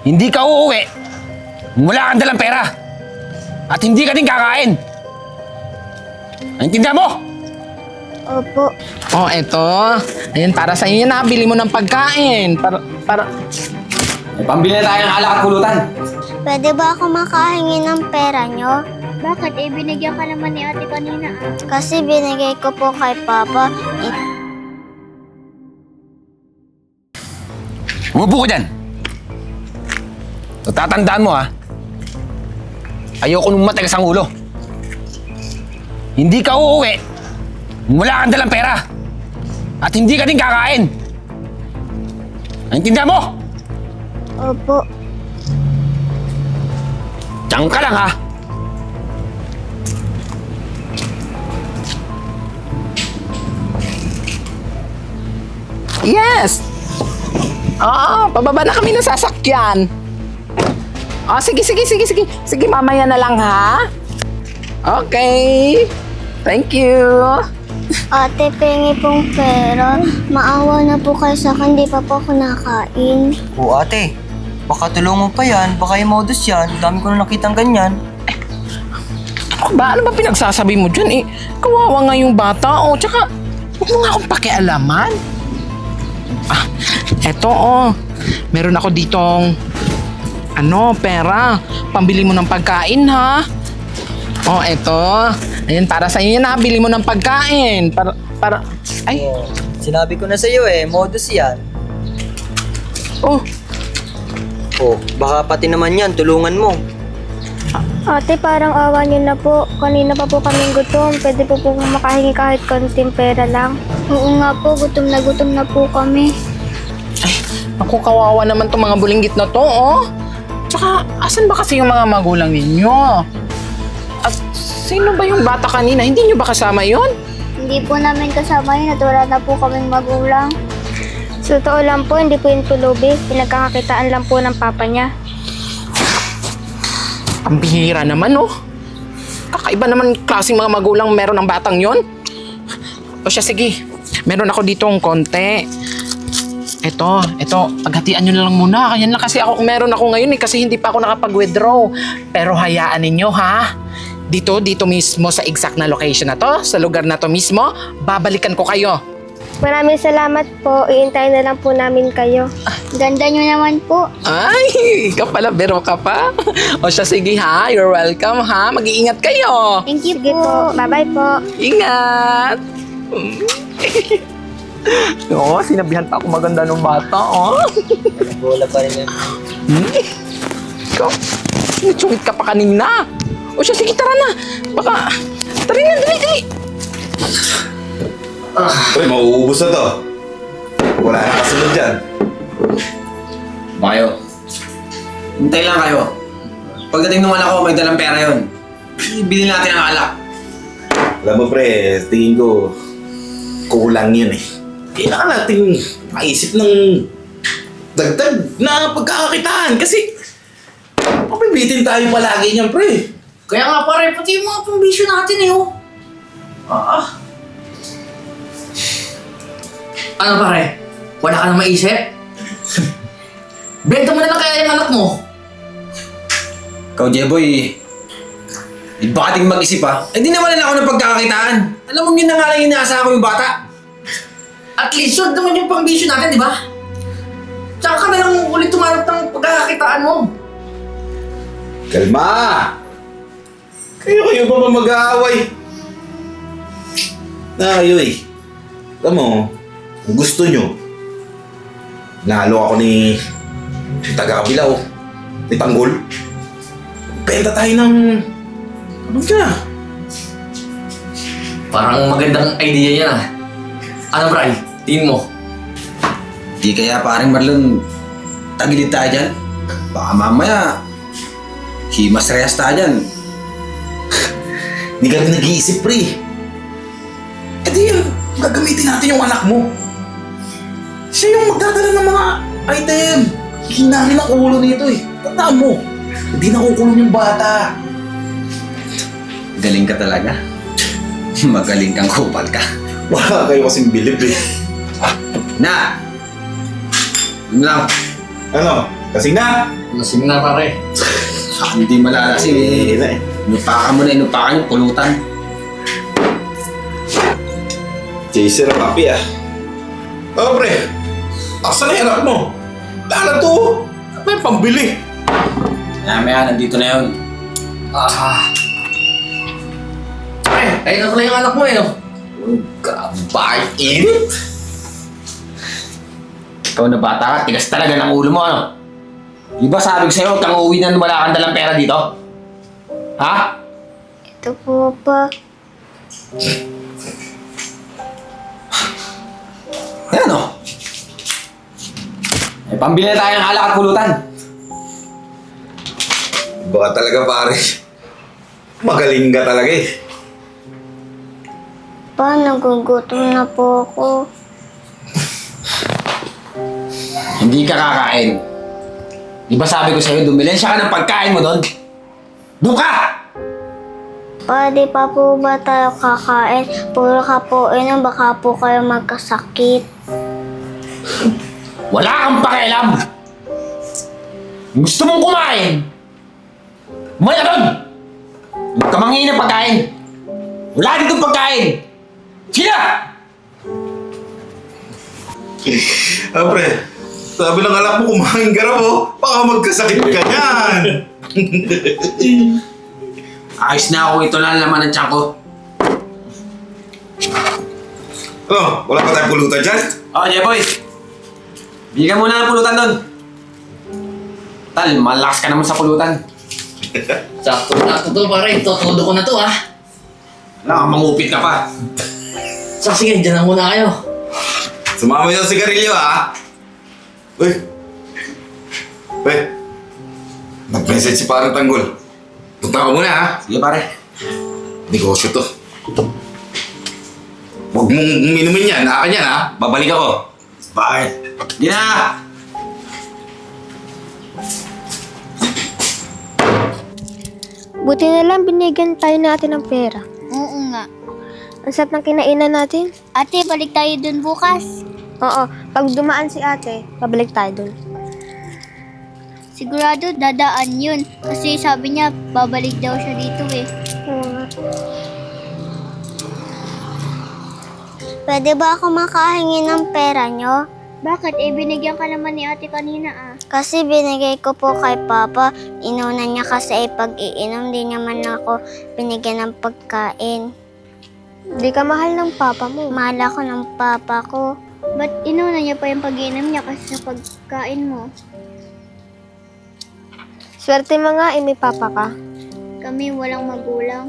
Hindi ka uuwi. Wala kang dalang pera. At hindi ka din kakain. Naintindihan mo? Opo. Oh, eto. Ayan, para sa inyo na. Bili mo ng pagkain. Para... May pambili na tayo ng alak at pulutan. Pwede ba ako makahingi ng pera nyo? Bakit? Eh, binigyan ka naman ni ate kanina. Kasi binigay ko po kay Papa. Umupo ka dyan. So, tatandaan mo ha. Ayoko nung matigas ang ulo. Hindi ka uuwi. Wala kang dalang pera. At hindi ka din kakain. Naintindihan mo? Opo. Diyan ka lang ha. Yes! Oo, pababa na kami ng sasakyan. Oh, sige. Sige, mamaya na lang ha. Okay. Thank you. Ate, pengi pong pera. Maawa na po kayo sa akin, di pa po ako nakain. Oo ate, baka tulungan pa yan, baka yung modus yan. Dami ko na nakitang ganyan. Ano ba pinagsasabi mo dyan eh? Kawawa nga yung bata oh. Tsaka, huwag mo nga akong pakialaman. Ah, eto oh. Meron ako ditong pera. Pambili mo ng pagkain ha. Oh, eto. Ayan, para sa inyo na. Bili mo ng pagkain. Ay. Oo, sinabi ko na sa'yo eh, modus yan. Oh. Oh, baka pati naman yan, tulungan mo. Ate, parang awa niyo na po. Kanina pa po kaming gutom. Pwede po makahingi kahit konting pera lang. Oo nga po, gutom na po kami. Ay, ako kawawa naman tong mga bulinggit na to, oh. Tsaka, asan ba kasi yung mga magulang ninyo? At sino ba yung bata kanina? Hindi nyo ba kasama yun? Hindi po namin kasama yun at wala na po kaming magulang. Sa totoo lang po, hindi po yung tulubi. Pinagkakakitaan lang po ng papa niya. Ang bihira naman, oh. Kakaiba naman klaseng mga magulang meron ng batang yon. O siya, sige. Meron ako ditong konti. Ito, paghatian nyo na lang muna. Kaya lang kasi meron ako ngayon eh, kasi hindi pa ako nakapag-withdraw. Pero hayaan ninyo, ha? Dito mismo sa exact na location na to, sa lugar na to mismo, babalikan ko kayo. Maraming salamat po. Iintayin na lang po namin kayo. Ganda nyo naman po. Ay, ikaw pala, biro ka pa. O siya, sige ha, you're welcome ha. Mag-iingat kayo. Thank you po. Bye-bye po. Ingat. Oo, sinabihan pa ako maganda ng bata, oh. Bola pa rin yan. Ikaw, sinitsungit ka pa kanina. O siya, sige, tara na. Baka, tara na, dali. Uy, mauubos na to. Wala na kasunod dyan. Kayo. Hintay lang kayo. Pagdating naman ako, may dalang pera yun. Ibili natin ang alak. Alam mo pre, tingin ko kulang yun eh. Kailangan natin maisip ng dagdag na pagkakakitaan kasi papibitin tayo palagi niyan pre. Kaya nga pare, pati yung mga pambisyo natin eh oh. Ano pare? Wala ka na maisip? Benta mo na lang kaya yung anak mo. Ikaw, Jeboy, baka ting mag-isip ha. Hindi naman ako ng pagkakakitaan. Alam mo, yun na nga lang inaasahan ko yung bata. At least yun naman yung pambisyo natin, di ba? Tsaka ka na lang ulit tumanap ng pagkakakitaan mo. Kalma! Kayo ba mag-aaway? Na kayo eh. Alam mo, kung gusto nyo, nalo ako ni taga-kabilaw, ni Tanggol. Benta tayo ng... ano ka? Parang magandang idea yan ah. Ano Bray? Tingin mo? Di kaya paring Marlon, tagilid tayo dyan. Baka mamaya, himas rehas tayo dyan. Hindi ka rin nag-iisip, pre. E di yan, gagamitin natin yung anak mo. Siya yung magdadala ng mga item. Hinahin ang ulo nito eh. Tandaan mo, hindi nakukulong yung bata. Galing ka talaga. Magaling kang kupal ka. Wala kayo kasing bilib eh. Na! Yun lang. Ano? Kasing na! Lasing na pare. Hindi malalasing eh. Inupakan mo na, inupakan yung pulutan. Chaser papi ah. Oh pre, asan na yung anak mo? Lala to! May pambili. Maya, nandito na yun. Ayun na pala yung anak mo eh, no? Kabay, init! Ikaw na bata ka, tigas talaga ng ulo mo, ano? Di ba sabi ko sa'yo, huwag kang uuwi na wala kang dalang pera dito? Ha? Ito po pa. Ayan o. May pambili na tayo ng alak at pulutan. Baka talaga pare. Magaling ka talaga eh. Pa, nagugutom na po ako. Hindi ka kakain. Di ba sabi ko sa'yo, dumilensya ka ng pagkain mo doon? Doon ka! Pa, di pa po ba tayo kakain? Puro ka po inom, baka po kayo magkasakit. Wala kang pakialam! Gusto mong kumain? Umaya doon! Huwag ka mangingin ng pagkain! Wala dito pagkain! Sige na! Pre, sabi ng anak mo kumain ka raw oh. Baka magkasakit ka yan. Ayos na ako, ito lang laman ng tiyan ko. Ano, wala pa tayong pulutan dyan? Oh, Jeboy! Bigyan mo na ng pulutan doon. Tal, malakas ka naman sa pulutan. Sakto to pare, tutudo ko na to ah. Wala, mangupit ka pa. So sige, dyan na muna kayo. Sumama yung sigarilyo ah. Uy. Uy. Nag-message si parang Tanggol. Punta ka muna ha. Sige pare. Negosyo to. Huwag mong minumin yan. Naka yan ha. Babalik ako. Bakit? Hindi na! Buti na lang binigyan tayo natin ng pera. Oo nga. Ang sarap ng kinainan natin. Ate, balik tayo dun bukas. Oo, pag dumaan si ate, pabalik tayo dun. Sigurado dadaan yun. Kasi sabi niya, babalik daw siya dito eh. Oo nga. Pwede ba ako makahingi ng pera nyo? Bakit? Eh, binigyan ka naman ni ate kanina ah. Kasi binigay ko po kay Papa. Inuna niya kasi pag-iinom. Di niya man ako binigyan ng pagkain. Di ka mahal ng Papa mo. Mahal ako ng Papa ko. Ba't inuna niya pa yung pag-inom niya kasi sa pagkain mo? Swerte mo nga, may Papa ka. Kami walang magulang.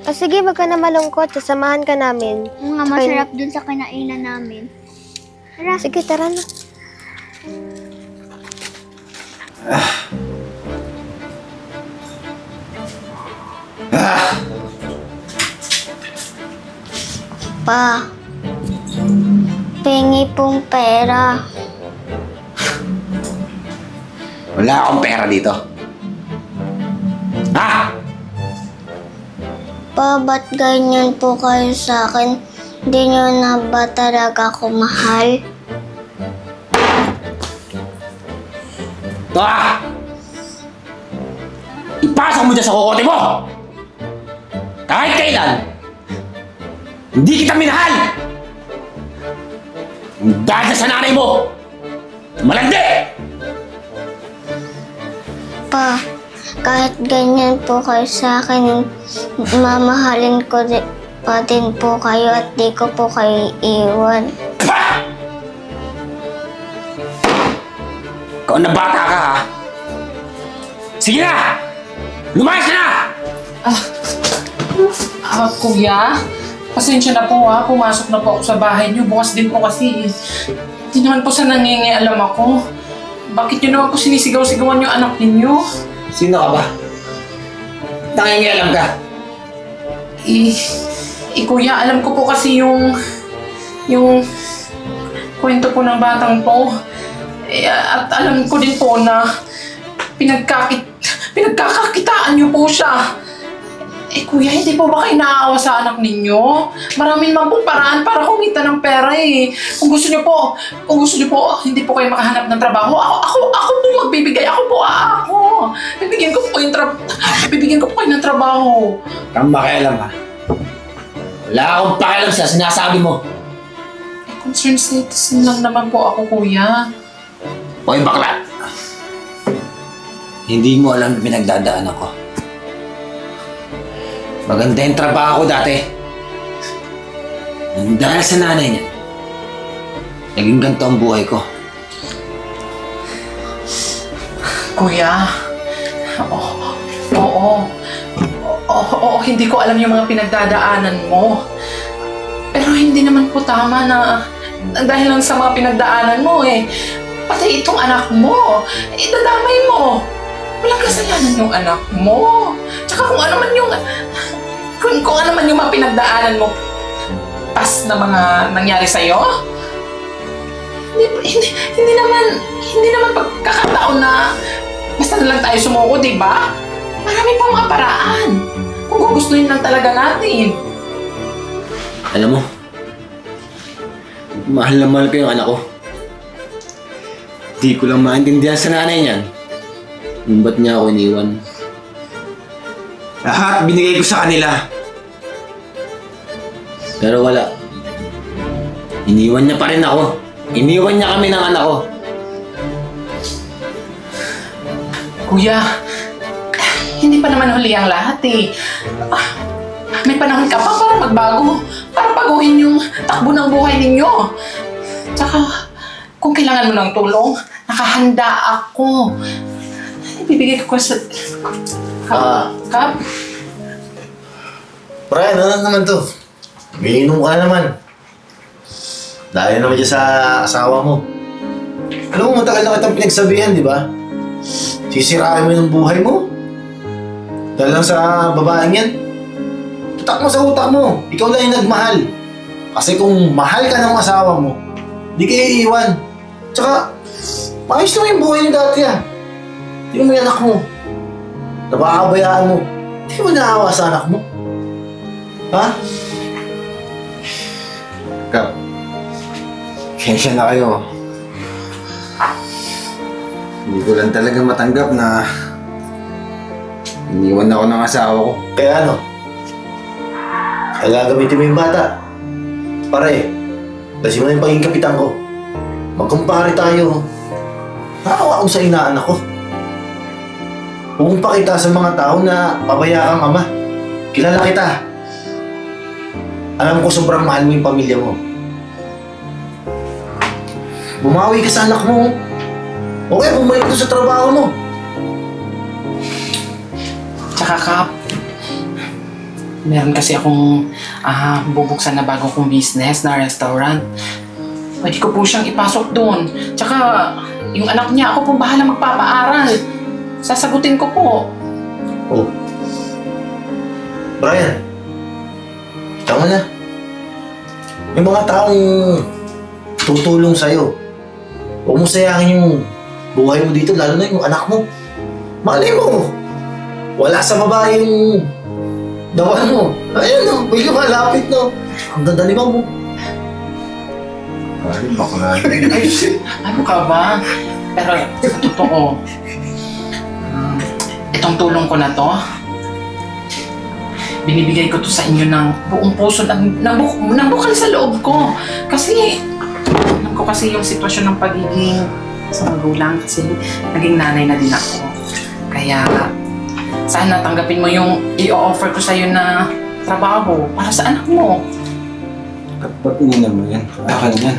O sige, wag ka na malungkot. Sasamahan ka namin. Mga masarap dun sa kinainan namin. Tara. Sige, tara na. Pa, pengi pong pera. Wala akong pera dito. Ha? Pa, ba't ganyan po kayo sa akin? Hindi nyo na ba talaga ako mahal? Ito ah! Ipasok mo dyan sa kukote mo! Kahit kailan, hindi kita minahal! Dahil sa nanay mo! Malandi! Pa, kahit ganyan po kayo sa akin, mamahalin ko pa din po kayo at di ko po kayo iiwan. Pa! Ikaw na bata ka ha? Sige na! Lumayas ka na! Kuya, pasensya na po ha. Pumasok na po ako sa bahay niyo. Bukas din po kasi. Hindi naman po sa nangingialam ako. Bakit niyo naman po sinisigaw-sigawan yung anak ninyo? Sino ka ba? Nangingialam ka? Kuya, alam ko po kasi yung kwento po ng batang to. At alam ko din po na pinagkakakitaan niyo po siya. Eh kuya, hindi po ba kayo naaawa sa anak ninyo? Marami naman pong paraan para kumita ng pera eh. Kung gusto niyo po, hindi po kayo makahanap ng trabaho, ako po magbibigay, ako. Bibigyan ko po kayo ng trabaho. Kang makialam ha. Wala akong pakialam sa sinasabi mo. Eh, concerned citizen lang naman po ako, kuya. Hoy bakla! Hindi mo alam na pinagdadaanan ko. Maganda yung trabaho ko dati. Nang dahil sa nanay niya, naging ganito ang buhay ko. Kuya, oo, hindi ko alam yung mga pinagdadaanan mo. Pero hindi naman po tama na dahil lang sa mga pinagdaanan mo eh. Pati itong anak mo, idadamay mo. Walang kasalanan yung anak mo. Tsaka kung ano man yung mga pinagdaanan mo, pas na mga nangyari sa'yo, hindi naman pagkakataon na basta na lang tayo sumuko, di ba? Marami pang mga paraan kung gugustuhin lang talaga natin. Alam mo, mahal na mahal ko yung anak ko. Di ko lang maintindihan sa nanay niyan. Kung ba't niya ako iniwan? Lahat binigay ko sa kanila. Pero wala. Iniwan niya pa rin ako. Iniwan niya kami ng anak ko. Kuya, hindi pa naman huli ang lahat eh. May panahon ka pa para magbago. Para baguhin yung takbo ng buhay ninyo. Tsaka, kung kailangan mo ng tulong, nakahanda ako. Ibibigay ko sa... Kap? Brian, ano naman to? Umiinom ka naman. Dahil naman dyan sa asawa mo. Alam mo, matagal na kitang pinagsabihan, di ba? Sisirain mo yung buhay mo. Dahil lang sa babaeng yan. Tutak mo sa utak mo. Ikaw lang yung nagmahal. Kasi kung mahal ka ng asawa mo, di kayo iiwan. Tsaka, maayos naman yung buhay niyo dati ah. Tingnan mo yung anak mo. Napakabayaan mo. Hindi mo naawa sa anak mo. Ha? Kap, kensya na kayo. Hindi ko lang talaga matanggap na iniwan ako ng asawa ko. Kaya ano? Kaya gagamitin mo yung bata. Pare, kasi mo na yung pagiging kapitan ko. Magkumpare tayo. Nakawa ako sa inaanak ko. Huwag mong pakita sa mga tao na pabaya kang ama. Kilala kita. Alam ko sobrang mahal mo yung pamilya mo. Bumawi ka sa anak mo. O kaya bumalik ka sa trabaho mo. Tsaka Kap, meron kasi akong bubuksan na bago kong business na restaurant. Pwede ko po siyang ipasok doon. Tsaka yung anak niya, ako po bahala magpapaaral. Sasagutin ko po. Oh. Brian, tama na. May mga taong tutulong sa'yo. Huwag mo sayangin yung buhay mo dito, lalo na yung anak mo. Malay mo, wala sa babae yung dawan mo. Ayun no, bigla malapit no. Ang ganda ni mo. Ay, bakla. Ano ka ba? Pero sa totoo, itong tulong ko na to, binibigay ko to sa inyo ng buong puso, ng bukal sa loob ko. Kasi, alam ko kasi yung sitwasyon ng pagiging sa magulang kasi naging nanay na din ako. Kaya, sana tanggapin mo yung i-offer ko sa'yo na trabaho para sa anak mo. Ba't ininan mo yan? Akin yan.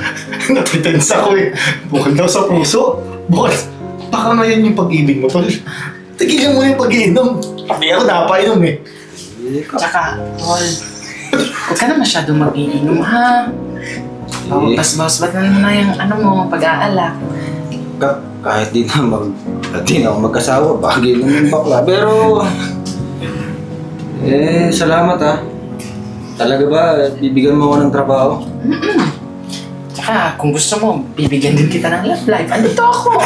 Napitense ako eh. Bukal daw sa puso. Bukal. Baka na yan yung pag-ibig mo, tol. Tigilan mo yung pag-iinom. Pati ako napainom eh. Tsaka, Tol, huwag ka na masyadong mag-iinom, ha? Bas-bas, ba't na yung pag-aalak? Kap, kahit di na ako magkasawa, bagay lang yung bakla. Pero, salamat ha. Talaga ba, bibigyan mo ako ng trabaho? Tsaka, kung gusto mo, bibigyan din kita ng love life. Andito ako!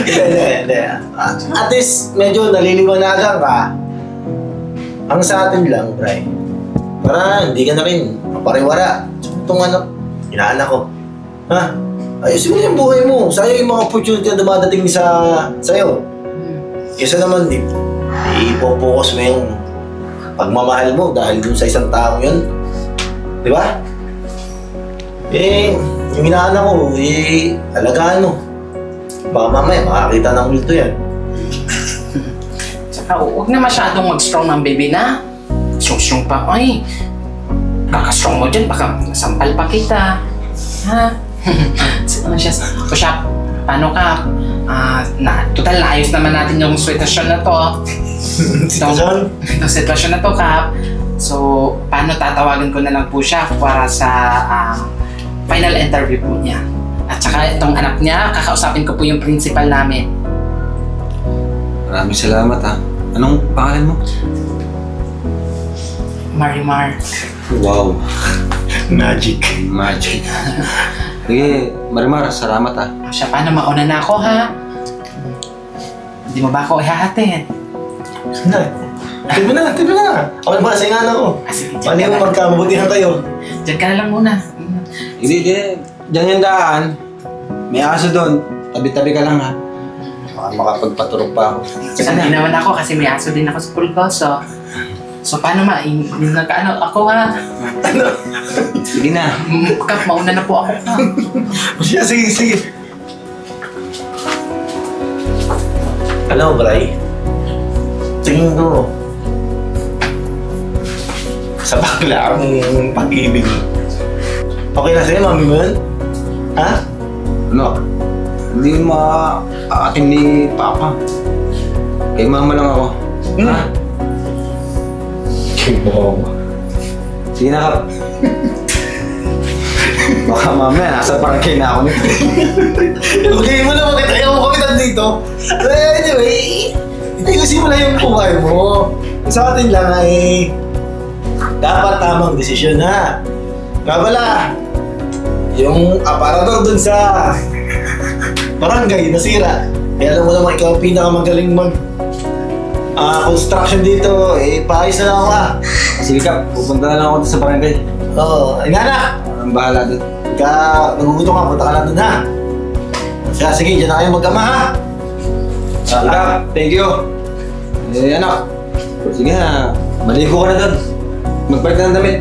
Hindi. At least, medyo naliliwanagan ka. Ang sa atin lang, Bray, para hindi ka na rin mapariwara. Itong anak, inaanak ko. Ha? Ayusin mo yung buhay mo. Sayang yung mga opportunity na dumadating sa'yo. Kesa naman, ipopokus mo yung pagmamahal mo dahil dun sa isang tao yun. Di ba? Yung inaanak ko, alagaan mo. Baka mamaya makakita ng multo yan. Tsaka huwag na masyadong mag-strong ng baby na. Syong-syong pa. Ay, kakastrong mo dyan, baka sampal pa kita. Ha? Ano siya? O siya, paano ka? Total, ayos naman natin yung sitwasyon na to. Sitwasyon? Itong sitwasyon na to, Kap. So, paano tatawagan ko na lang po siya para sa final interview po niya. At saka itong anak niya, kakausapin ko po yung principal namin. Maraming salamat ha. Anong pangalan mo? Marimar. Wow. Magic. Magic. Sige, Marimar, salamat ha. O siya, paano mauna na ako, ha? Hindi mo ba ako ihahatid? Tibo na. Ako na ba sa ingana ko? Sige, Paano yung magkamabutihan kayo? Diyan ka na lang muna. Hindi. Diyan yung daan. May aso doon. Tabi-tabi ka lang ha. Baka makapagpaturok pa ako. Sanay naman ako kasi may aso din ako sa pulgoso. So paano nagkaano ako, ha? Sige na. Kap, mauna na po ako, ha? Sige. Alam mo, Bray? Tingin ko, sa bakla ang pag-ibig. Okay na sa'yo, mami mo yun? Ha? Ano? Hindi ma-aatin ni Papa. Kay Mama lang ako. Ha? Sige na, Kap. Baka mamaya, nasa parangkay na ako nito. Okay mo na, bakit ayaw mo kami nandito? Anyway, itagusin mo lang yung buhay mo. Sa atin lang ay dapat tamang desisyon, ha? Nga pala, yung aparador dun sa barangay nasira. Kaya alam mo naman, ikaw ang pinakamagaling construction dito. Paayos na lang ako, ha? Sige, Kap. Pupunta na lang ako sa barangay. Oo, ay nga na! Ang bahala doon. Pagka nagugutom ka, punta ka lang dun, ha? Sige, dyan na kayo mag-ama, ha? Sige, Kap. Thank you. Anak. Sige na. Maligo ka na doon. Magpalit ka ng damit.